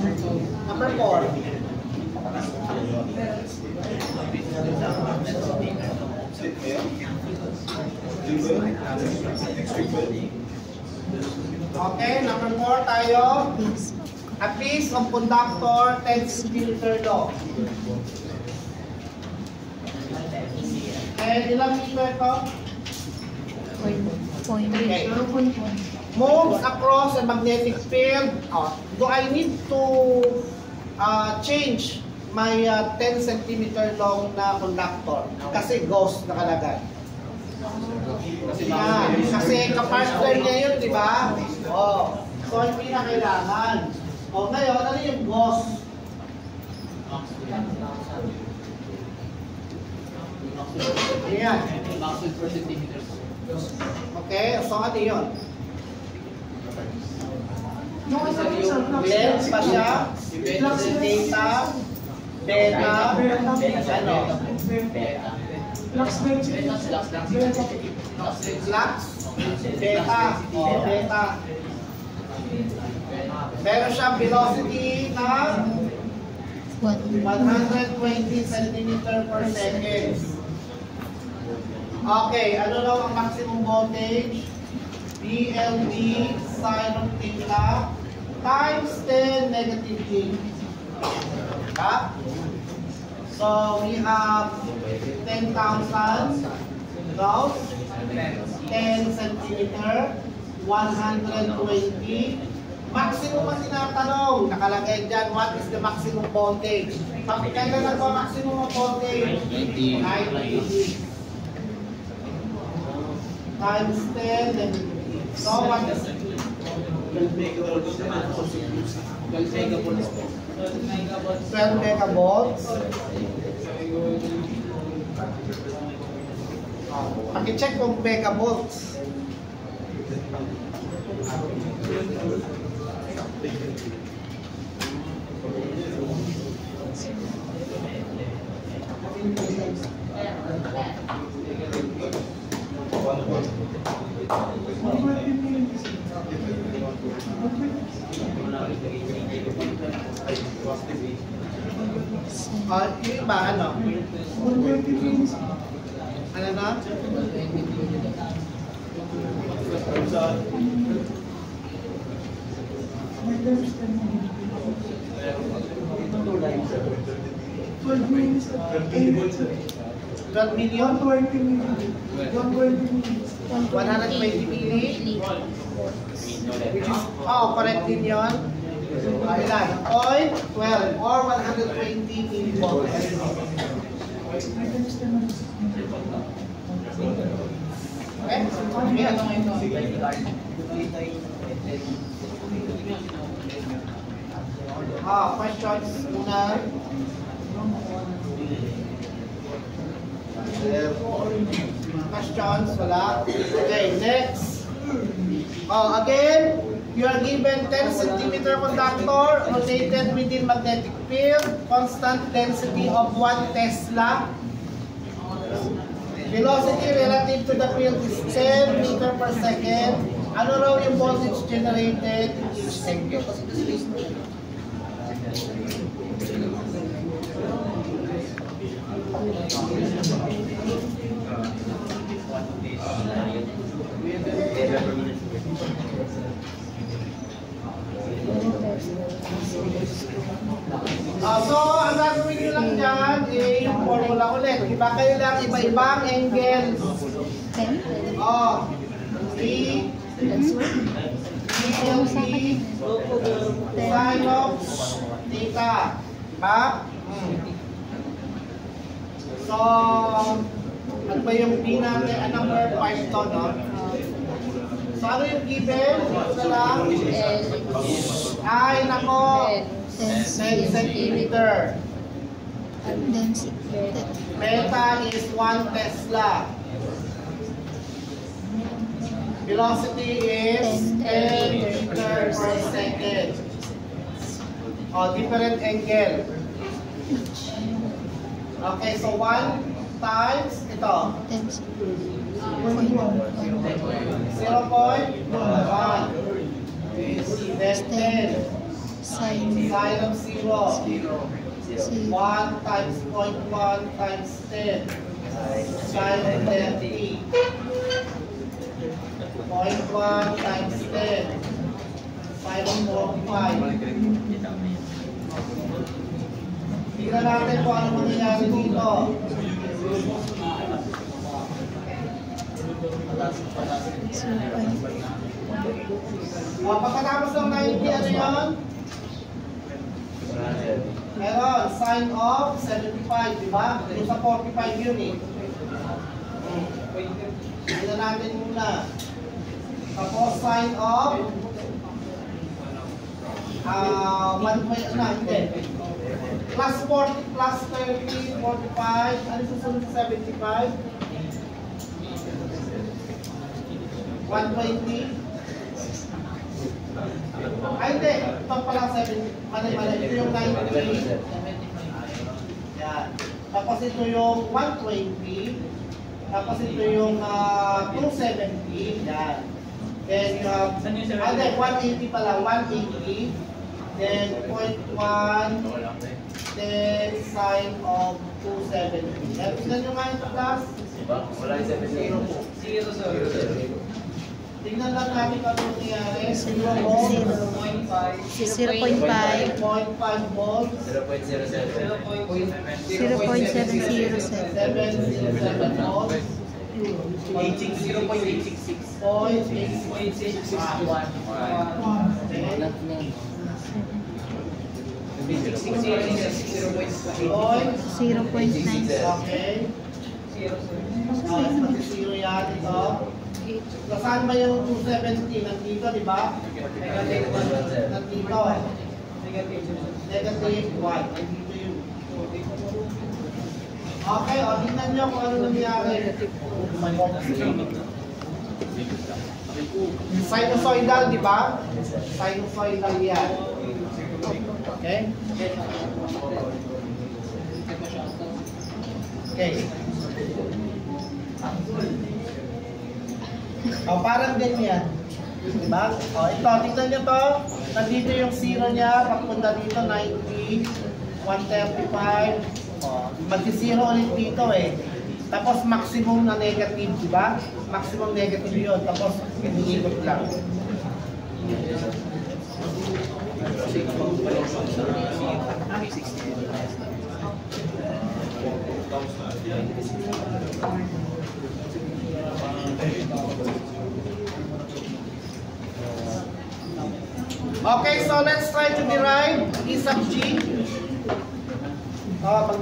Number 4. Okay, number 4 tayo. A piece of conductor 10 cm long. And ilang meter ito? Okay. Moves across a magnetic field. Do I need to change my 10 cm long na conductor? Kasi ghost nakalagay. Kasi kapartner niya yun, di ba? So hindi na kailangan. Ngayon, ano yung ghost? Ayan. Okay, so ano yun? Lens pa siya, data, beta, ano? Flux, beta, beta. Meron siyang velocity na 120 cm per second. Okay, ano daw ang maximum voltage? BLD sine of theta times 10 negative G. So we have 10,000 volts, 10 cm, 120. Maximum ang tinatanong. Nakalagay dyan, what is the maximum voltage? Kailan nagpa-maximum ang voltage? 90 times 10, then so what is it? 12 megavolts. Paki-check kung megavolts. Yung iba, ano? Ano na? $12 million? 120 milli? Which is, correct din yun. Ilan? 12 or 120 millivolts. Okay? Questions muna. Questions? Wala? Okay, next. Again, you are given 10 cm conductor rotated within magnetic field, constant density of 1 Tesla. Velocity relative to the field is 10 meter per second. Ano raw yung voltage generated in each second? So, ang gagawin nyo lang dyan, yung formula ulit. Iba kayo lang, iba-ibang angles. Sine of theta. Diba? So, ano ba yung P natin? Number 5 to, no? So, ano yung given? Ito na lang. Ay, nako. 10 centimeter. Beta is 1 Tesla. Velocity is 10 meters per second. Different angle. Okay, so 1 times ito. 0.1. Then 10. Sine Sine of 0. 0. 1 times 0.1 times 10. Sine of 30. 0.1 times 10. Sine of 45. Tingnan natin kung ano mangyayari dito. Pagkatapos ng 90, ano yun? Meron, sine of 75, di ba? Yung sa 45 yun eh. Tingnan natin muna. Tapos sine of 1 na, hindi. Plus 40, plus 30, 45. Ano susunod sa 75? 120. Ay, hindi. Ito pala 7. Mali. Ito yung 90. Yan. Tapos ito yung 120. Tapos ito yung 270. Yan. Then you have, hindi, 180 pala. 180. Then 0.1. Then sine of 270. Yan. Tignan nyo nga yung class. Wala yung 7-0 po. 0. Tingnan lang natin kung ano nangyayari. 0.5 volts. 0.07. 0.707. 707 volts. 0.866. 0.9. Okay. Pati 0 yan ito. Saan ba yung 270? Nandito, di ba? Nandito. Negative 1. Nandito yun. Okay, o, tingnan nyo kung ano nangyari. Sinusoidal, di ba? Sinusoidal yan. Okay? Okay. O, parang ganyan. Diba? O, ito, tingnan nyo to. Nandito yung 0 niya, papunta dito, 90, 135. O, magsi-0 ulit dito eh. Tapos maximum na negative, diba? Maximum negative yun. Tapos, iniikot lang. Okay, so let's try to derive E sub G. Pag